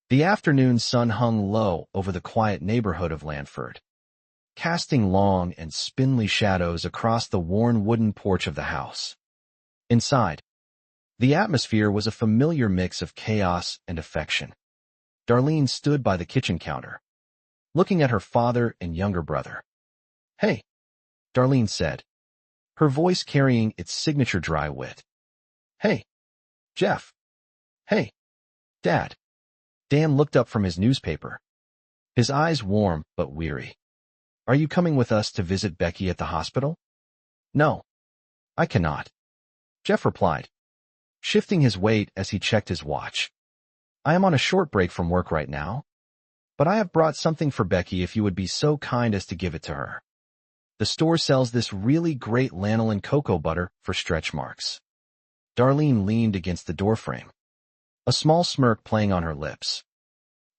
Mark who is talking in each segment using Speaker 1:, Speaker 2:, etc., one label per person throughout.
Speaker 1: The afternoon sun hung low over the quiet neighborhood of Lanford, casting long and spindly shadows across the worn wooden porch of the house. Inside, the atmosphere was a familiar mix of chaos and affection. Darlene stood by the kitchen counter, looking at her father and younger brother. "Hey," Darlene said, her voice carrying its signature dry wit. "Hey, Jeff." "Hey, Dad." Dan looked up from his newspaper, his eyes warm but weary. "Are you coming with us to visit Becky at the hospital?" "No, I cannot," Jeff replied, shifting his weight as he checked his watch. "I am on a short break from work right now, but I have brought something for Becky if you would be so kind as to give it to her. The store sells this really great lanolin cocoa butter for stretch marks." Darlene leaned against the doorframe, a small smirk playing on her lips.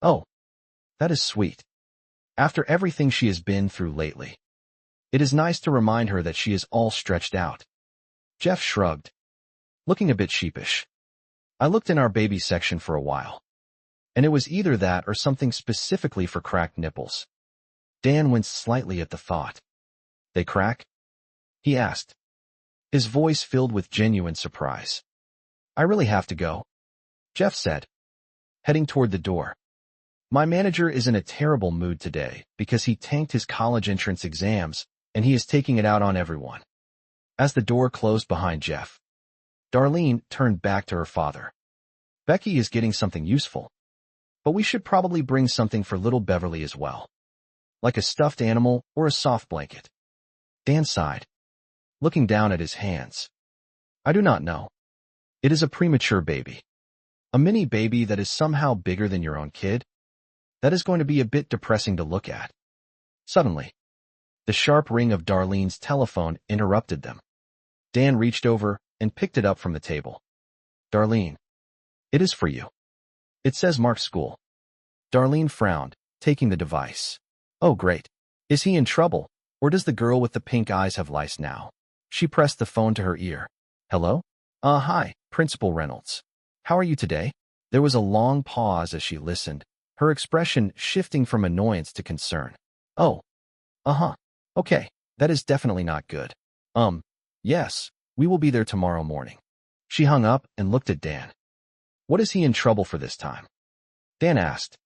Speaker 1: "Oh, that is sweet. After everything she has been through lately, it is nice to remind her that she is all stretched out." Jeff shrugged, looking a bit sheepish. "I looked in our baby section for a while, and it was either that or something specifically for cracked nipples." Dan winced slightly at the thought. "They crack?" he asked, his voice filled with genuine surprise. "I really have to go," Jeff said, heading toward the door. "My manager is in a terrible mood today because he tanked his college entrance exams, and he is taking it out on everyone." As the door closed behind Jeff, Darlene turned back to her father. "Becky is getting something useful, but we should probably bring something for little Beverly as well, like a stuffed animal or a soft blanket." Dan sighed, looking down at his hands. "I do not know. It is a premature baby. A mini baby that is somehow bigger than your own kid. That is going to be a bit depressing to look at." Suddenly, the sharp ring of Darlene's telephone interrupted them. Dan reached over and picked it up from the table. "Darlene, it is for you. It says Mark's school." Darlene frowned, taking the device. "Oh, great. Is he in trouble, or does the girl with the pink eyes have lice now?" She pressed the phone to her ear. "Hello? Hi, Principal Reynolds. How are you today?" There was a long pause as she listened, her expression shifting from annoyance to concern. "Oh, okay, that is definitely not good. Yes, we will be there tomorrow morning." She hung up and looked at Dan. "What is he in trouble for this time?" Dan asked.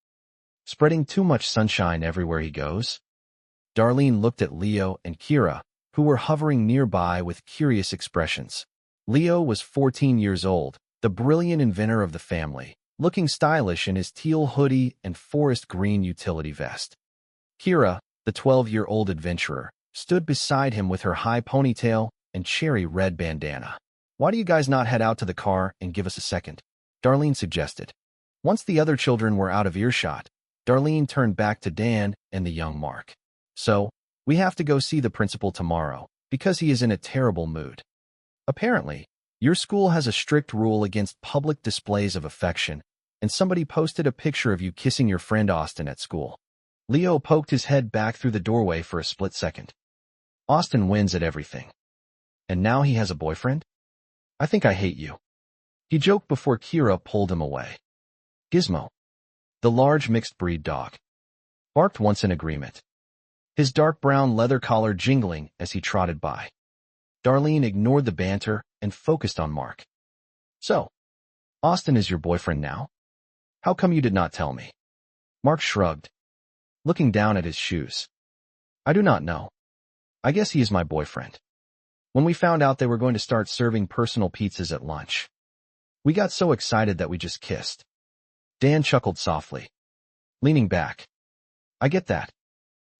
Speaker 1: "Spreading too much sunshine everywhere he goes?" Darlene looked at Leo and Kira, who were hovering nearby with curious expressions. Leo was 14 years old, the brilliant inventor of the family, looking stylish in his teal hoodie and forest green utility vest. Kira, the 12-year-old adventurer, stood beside him with her high ponytail and cherry red bandana. "Why do you guys not head out to the car and give us a second?" Darlene suggested. Once the other children were out of earshot, Darlene turned back to Dan and the young Mark. "So, we have to go see the principal tomorrow, because he is in a terrible mood. Apparently, your school has a strict rule against public displays of affection, and somebody posted a picture of you kissing your friend Austin at school." Leo poked his head back through the doorway for a split second. "Austin wins at everything. And now he has a boyfriend? I think I hate you," he joked before Kira pulled him away. Gizmo, the large mixed-breed dog, barked once in agreement, his dark brown leather collar jingling as he trotted by. Darlene ignored the banter and focused on Mark. "So, Austin is your boyfriend now? How come you did not tell me?" Mark shrugged, looking down at his shoes. "I do not know. I guess he is my boyfriend. When we found out they were going to start serving personal pizzas at lunch, we got so excited that we just kissed." Dan chuckled softly, leaning back. "I get that.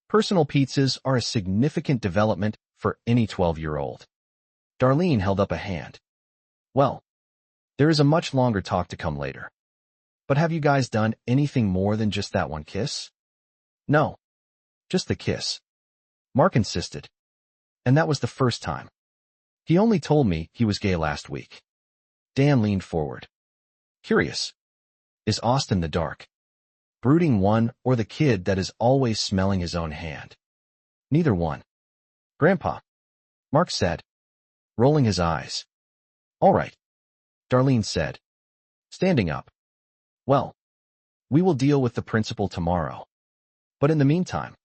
Speaker 1: Personal pizzas are a significant development for any 12-year-old. Darlene held up a hand. "Well, there is a much longer talk to come later. But have you guys done anything more than just that one kiss?" "No, just the kiss," Mark insisted. "And that was the first time. He only told me he was gay last week." Dan leaned forward. "Curious. Is Austin the dark, brooding one or the kid that is always smelling his own hand?" "Neither one, Grandpa," Mark said, rolling his eyes. "All right," Darlene said, standing up. "Well, We will deal with the principal tomorrow. But in the meantime,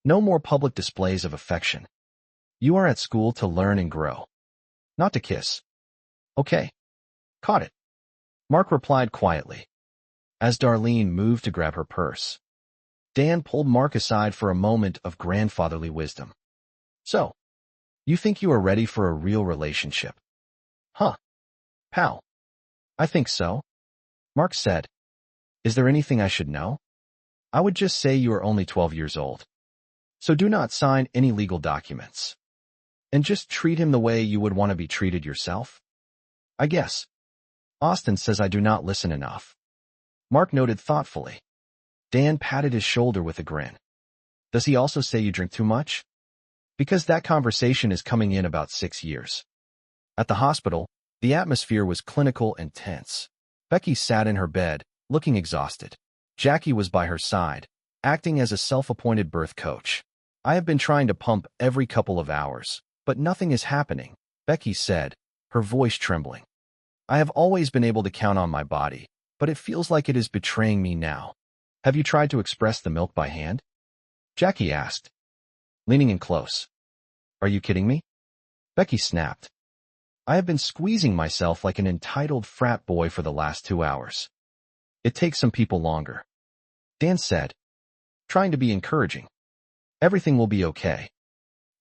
Speaker 1: no more public displays of affection. You are at school to learn and grow, not to kiss. Okay. Caught it. Mark replied quietly. As Darlene moved to grab her purse, Dan pulled Mark aside for a moment of grandfatherly wisdom. So, you think you are ready for a real relationship? Huh, pal. I think so. Mark said. Is there anything I should know? I would just say you are only 12 years old. So do not sign any legal documents. And just treat him the way you would want to be treated yourself. I guess. Austin says I do not listen enough. Mark noted thoughtfully. Dan patted his shoulder with a grin. Does he also say you drink too much? Because that conversation is coming in about 6 years. At the hospital, the atmosphere was clinical and tense. Becky sat in her bed, looking exhausted. Jackie was by her side, acting as a self-appointed birth coach. I have been trying to pump every couple of hours, but nothing is happening, Becky said, her voice trembling. I have always been able to count on my body, but it feels like it is betraying me now. Have you tried to express the milk by hand? Jackie asked, leaning in close. Are you kidding me? Becky snapped. I have been squeezing myself like an entitled frat boy for the last 2 hours. It takes some people longer. Dan said, trying to be encouraging. Everything will be okay.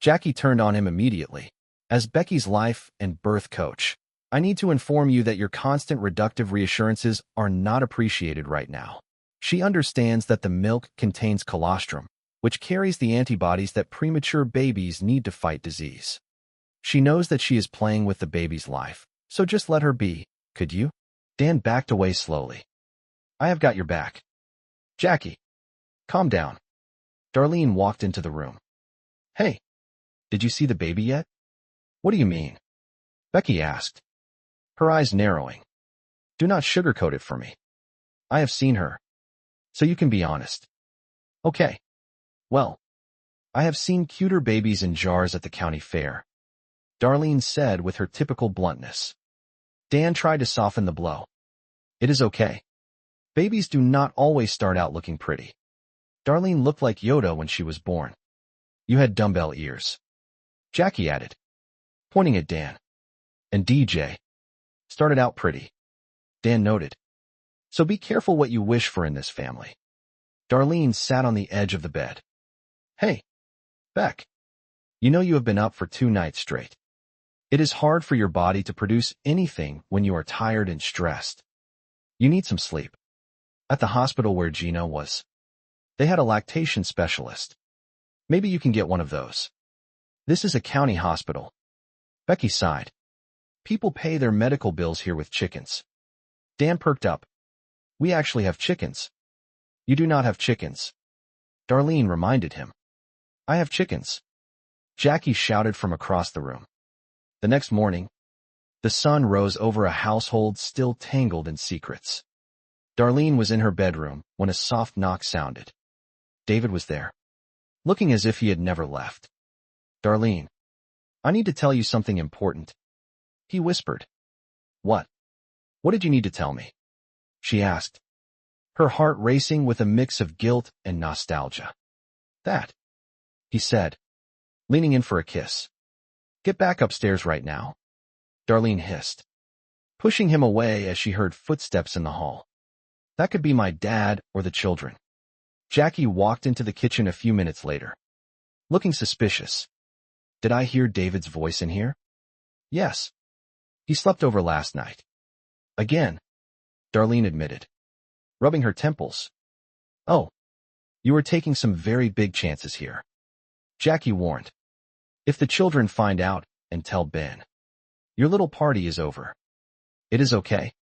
Speaker 1: Jackie turned on him immediately. As Becky's life and birth coach, I need to inform you that your constant reductive reassurances are not appreciated right now. She understands that the milk contains colostrum, which carries the antibodies that premature babies need to fight disease. She knows that she is playing with the baby's life, so just let her be, could you? Dan backed away slowly. I have got your back. Jackie, calm down. Darlene walked into the room. Hey, did you see the baby yet? What do you mean? Becky asked, her eyes narrowing. Do not sugarcoat it for me. I have seen her, so you can be honest. Okay. Well, I have seen cuter babies in jars at the county fair, Darlene said with her typical bluntness. Dan tried to soften the blow. It is okay. Babies do not always start out looking pretty. Darlene looked like Yoda when she was born. You had dumbbell ears, Jackie added, pointing at Dan. And DJ started out pretty, Dan noted. So be careful what you wish for in this family. Darlene sat on the edge of the bed. Hey, Beck. You know you have been up for 2 nights straight. It is hard for your body to produce anything when you are tired and stressed. You need some sleep. At the hospital where Gina was, they had a lactation specialist. Maybe you can get one of those. This is a county hospital. Becky sighed. People pay their medical bills here with chickens. Dan perked up. We actually have chickens. You do not have chickens, Darlene reminded him. I have chickens, Jackie shouted from across the room. The next morning, the sun rose over a household still tangled in secrets. Darlene was in her bedroom when a soft knock sounded. David was there, looking as if he had never left. Darlene, I need to tell you something important, he whispered. What? What did you need to tell me? She asked, her heart racing with a mix of guilt and nostalgia. That, he said, leaning in for a kiss. Get back upstairs right now, Darlene hissed, pushing him away as she heard footsteps in the hall. That could be my dad or the children. Jackie walked into the kitchen a few minutes later, looking suspicious. Did I hear David's voice in here? Yes. He slept over last night. Again, Darlene admitted, rubbing her temples. Oh, you are taking some very big chances here, Jackie warned. If the children find out and tell Ben, your little party is over. It is okay,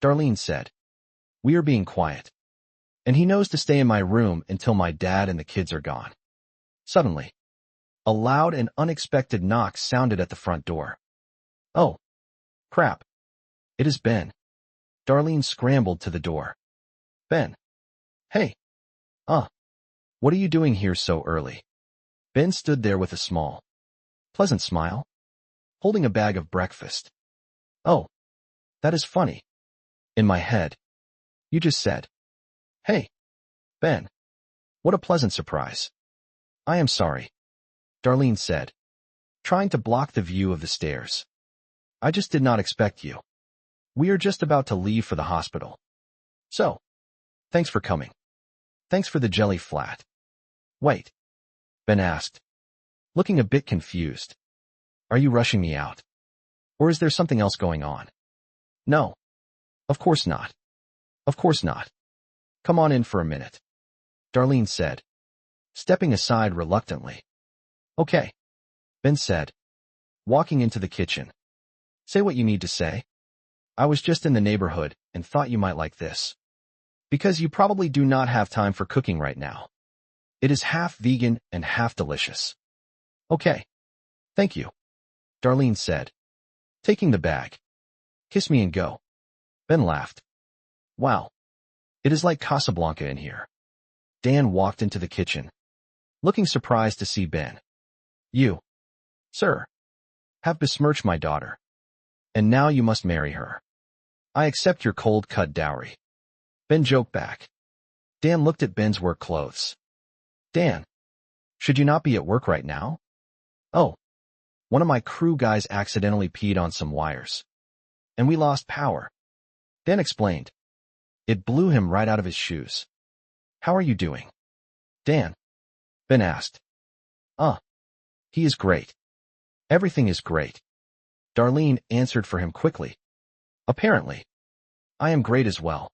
Speaker 1: Darlene said. We are being quiet. And he knows to stay in my room until my dad and the kids are gone. Suddenly, a loud and unexpected knock sounded at the front door. Oh, crap. It is Ben. Darlene scrambled to the door. Ben. Hey. What are you doing here so early? Ben stood there with a small, pleasant smile, holding a bag of breakfast. Oh, that is funny. In my head. You just said, Hey, Ben. What a pleasant surprise. I am sorry, Darlene said, trying to block the view of the stairs. I just did not expect you. We are just about to leave for the hospital. So, thanks for coming. Thanks for the jelly flat. Wait, Ben asked, looking a bit confused. Are you rushing me out? Or is there something else going on? No. Of course not. Of course not. Come on in for a minute, Darlene said, stepping aside reluctantly. Okay, Ben said, walking into the kitchen. Say what you need to say. I was just in the neighborhood and thought you might like this. Because you probably do not have time for cooking right now. It is half vegan and half delicious. Okay. Thank you, Darlene said, taking the bag. Kiss me and go. Ben laughed. Wow. It is like Casablanca in here. Dan walked into the kitchen, looking surprised to see Ben. You, sir, have besmirched my daughter. And now you must marry her. I accept your cold-cut dowry. Ben joked back. Dan looked at Ben's work clothes. Dan, should you not be at work right now? Oh, one of my crew guys accidentally peed on some wires. And we lost power. Dan explained. It blew him right out of his shoes. How are you doing, Dan? Ben asked. He is great. Everything is great. Darlene answered for him quickly. Apparently. I am great as well.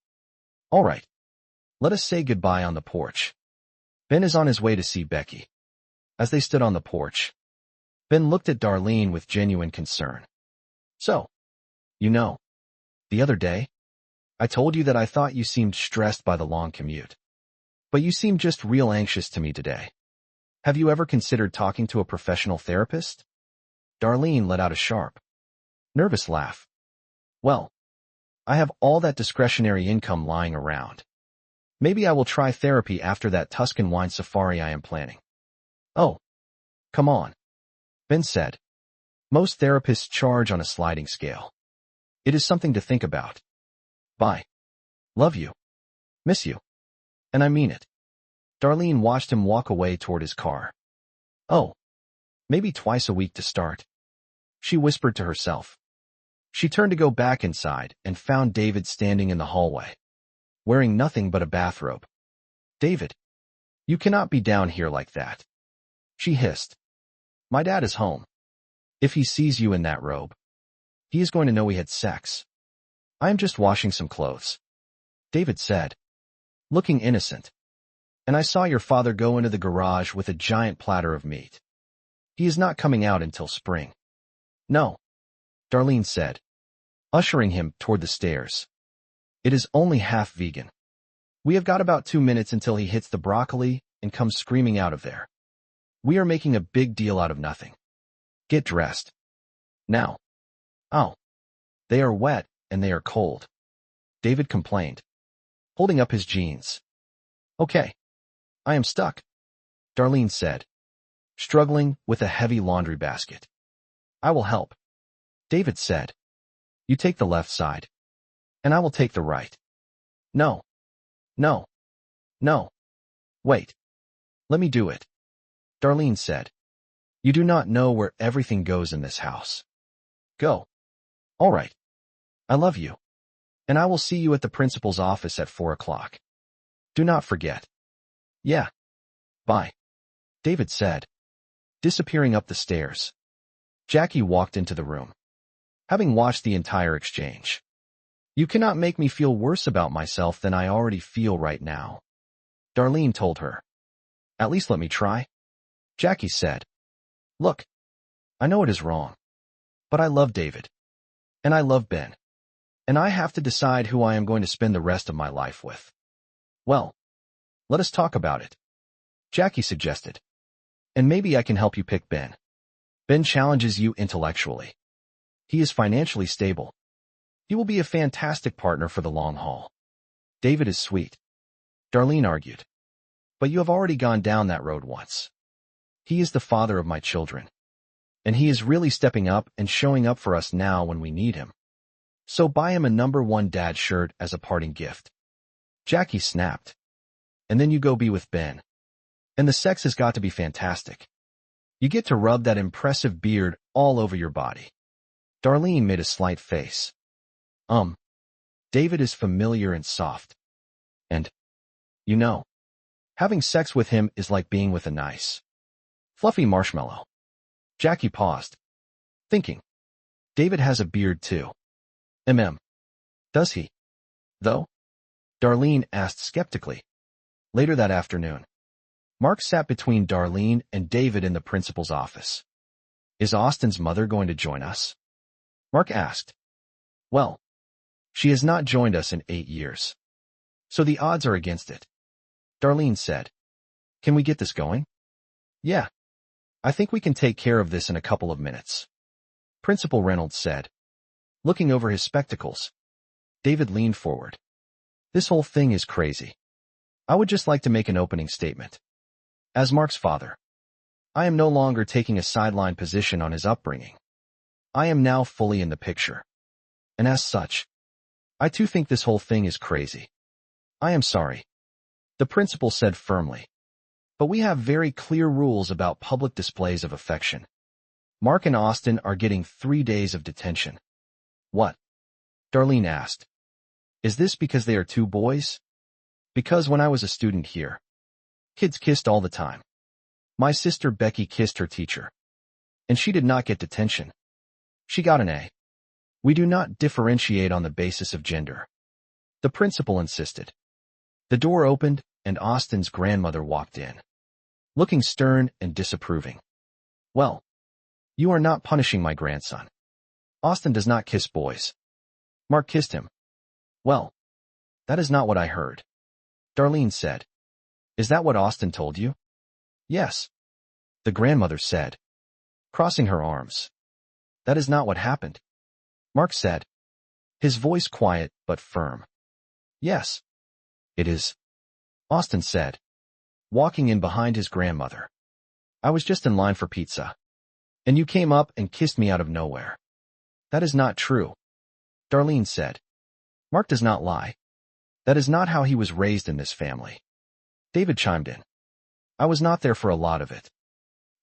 Speaker 1: All right. Let us say goodbye on the porch. Ben is on his way to see Becky. As they stood on the porch, Ben looked at Darlene with genuine concern. So, the other day, I told you that I thought you seemed stressed by the long commute. But you seem just real anxious to me today. Have you ever considered talking to a professional therapist? Darlene let out a sharp, nervous laugh. Well, I have all that discretionary income lying around. Maybe I will try therapy after that Tuscan wine safari I am planning. Oh, come on, Ben said. Most therapists charge on a sliding scale. It is something to think about. Bye. Love you. Miss you. And I mean it. Darlene watched him walk away toward his car. Oh, maybe twice a week to start, she whispered to herself. She turned to go back inside and found David standing in the hallway, wearing nothing but a bathrobe. David, you cannot be down here like that, she hissed. My dad is home. If he sees you in that robe, he is going to know we had sex. I am just washing some clothes, David said, looking innocent. And I saw your father go into the garage with a giant platter of meat. He is not coming out until spring. No, Darlene said, ushering him toward the stairs. It is only half vegan. We have got about 2 minutes until he hits the broccoli and comes screaming out of there. We are making a big deal out of nothing. Get dressed. Now. Oh. They are wet and they are cold, David complained, holding up his jeans. Okay. I am stuck, Darlene said, struggling with a heavy laundry basket. I will help, David said. You take the left side, and I will take the right. No. No. No. Wait. Let me do it, Darlene said. You do not know where everything goes in this house. Go. All right. I love you. And I will see you at the principal's office at 4 o'clock. Do not forget. Yeah. Bye, David said, disappearing up the stairs. Jackie walked into the room, having watched the entire exchange. You cannot make me feel worse about myself than I already feel right now, Darlene told her. At least let me try, Jackie said. Look, I know it is wrong, but I love David. And I love Ben. And I have to decide who I am going to spend the rest of my life with. Well, let us talk about it, Jackie suggested. And maybe I can help you pick Ben. Ben challenges you intellectually. He is financially stable. He will be a fantastic partner for the long haul. David is sweet, Darlene argued. But you have already gone down that road once. He is the father of my children. And he is really stepping up and showing up for us now when we need him. So buy him a #1 dad shirt as a parting gift. Jackie snapped. and then you go be with Ben. And the sex has got to be fantastic. You get to rub that impressive beard all over your body. Darlene made a slight face. David is familiar and soft. And, you know, having sex with him is like being with a nice, fluffy marshmallow. Jackie paused, thinking. David has a beard too. Does he? Though? Darlene asked skeptically. Later that afternoon, Mark sat between Darlene and David in the principal's office. Is Austin's mother going to join us? Mark asked. Well, she has not joined us in 8 years. So the odds are against it. Darlene said. Can we get this going? Yeah. I think we can take care of this in a couple of minutes. Principal Reynolds said. Looking over his spectacles, David leaned forward. This whole thing is crazy. I would just like to make an opening statement. As Mark's father, I am no longer taking a sideline position on his upbringing. I am now fully in the picture. And as such, I too think this whole thing is crazy. I am sorry, the principal said firmly. But we have very clear rules about public displays of affection. Mark and Austin are getting 3 days of detention. What? Darlene asked. Is this because they are 2 boys? Because when I was a student here, kids kissed all the time. My sister Becky kissed her teacher. And she did not get detention. She got an A. We do not differentiate on the basis of gender. The principal insisted. The door opened, and Austin's grandmother walked in, looking stern and disapproving. Well, you are not punishing my grandson. Austin does not kiss boys. Mark kissed him. Well, that is not what I heard. Darlene said. Is that what Austin told you? Yes. The grandmother said, crossing her arms. That is not what happened. Mark said, his voice quiet but firm. Yes. It is. Austin said, walking in behind his grandmother. I was just in line for pizza. And you came up and kissed me out of nowhere. That is not true. Darlene said. Mark does not lie. That is not how he was raised in this family. David chimed in. I was not there for a lot of it.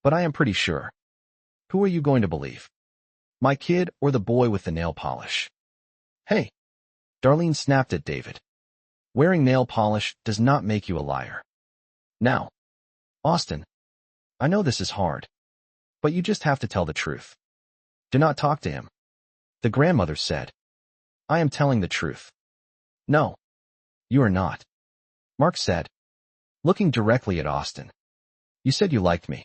Speaker 1: But I am pretty sure. Who are you going to believe? My kid or the boy with the nail polish? Hey! Darlene snapped at David. Wearing nail polish does not make you a liar. Now, Austin, I know this is hard, but you just have to tell the truth. Do not talk to him. The grandmother said. I am telling the truth. No, you are not. Mark said, looking directly at Austin. You said you liked me.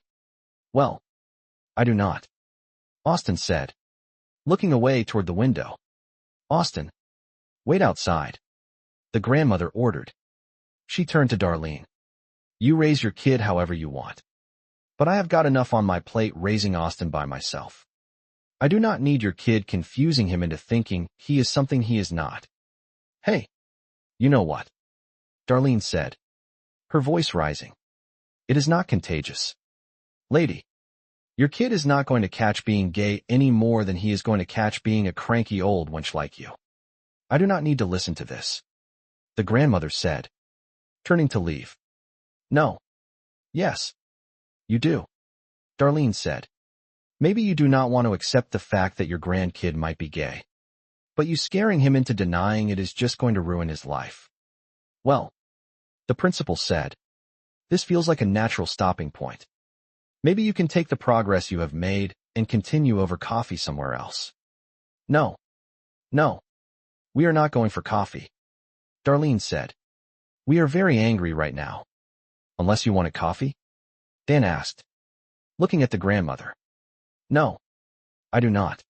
Speaker 1: Well, I do not. Austin said, looking away toward the window. Austin, wait outside. The grandmother ordered. She turned to Darlene. You raise your kid however you want. But I have got enough on my plate raising Austin by myself. I do not need your kid confusing him into thinking he is something he is not. Hey, you know what? Darlene said, her voice rising. It is not contagious. Lady, your kid is not going to catch being gay any more than he is going to catch being a cranky old wench like you. I do not need to listen to this. The grandmother said, turning to leave. No. Yes. You do. Darlene said. Maybe you do not want to accept the fact that your grandkid might be gay. But you scaring him into denying it is just going to ruin his life. Well, the principal said, this feels like a natural stopping point. Maybe you can take the progress you have made and continue over coffee somewhere else. No. No. We are not going for coffee. Darlene said. We are very angry right now. Unless you wanted coffee? Dan asked, looking at the grandmother. No. I do not.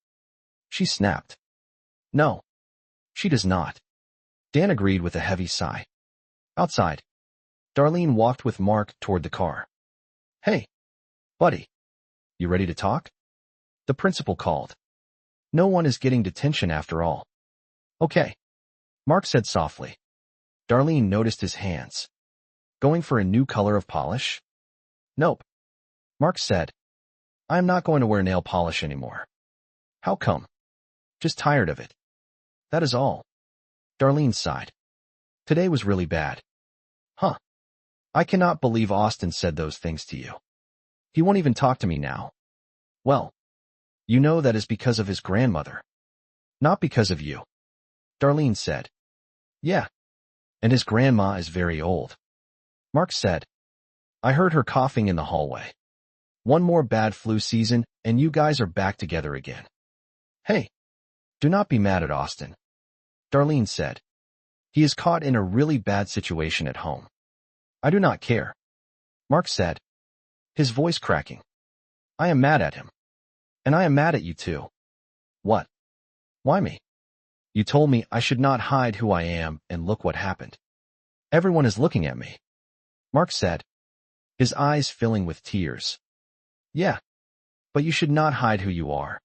Speaker 1: She snapped. No. She does not. Dan agreed with a heavy sigh. Outside, Darlene walked with Mark toward the car. Hey, buddy. You ready to talk? The principal called. No one is getting detention after all. Okay. Mark said softly. Darlene noticed his hands. Going for a new color of polish? Nope. Mark said. I am not going to wear nail polish anymore. How come? Just tired of it. That is all. Darlene sighed. Today was really bad. Huh. I cannot believe Austin said those things to you. He won't even talk to me now. Well, you know that is because of his grandmother. Not because of you. Darlene said. Yeah. And his grandma is very old. Mark said. I heard her coughing in the hallway. One more bad flu season, and you guys are back together again. Hey, do not be mad at Austin. Darlene said. He is caught in a really bad situation at home. I do not care. Mark said, his voice cracking. I am mad at him. And I am mad at you too. What? Why me? You told me I should not hide who I am, and look what happened. Everyone is looking at me. Mark said, his eyes filling with tears. Yeah, but you should not hide who you are.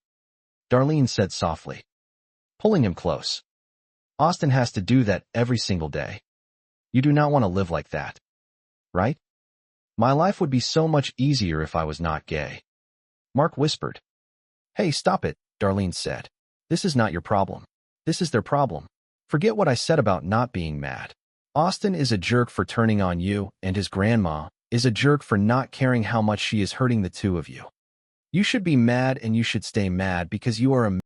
Speaker 1: Darlene said softly, pulling him close. Austin has to do that every single day. You do not want to live like that. Right? My life would be so much easier if I was not gay. Mark whispered. Hey, stop it, Darlene said. This is not your problem. This is their problem. Forget what I said about not being mad. Austin is a jerk for turning on you, and his grandma is a jerk for not caring how much she is hurting the two of you. You should be mad, and you should stay mad because you are a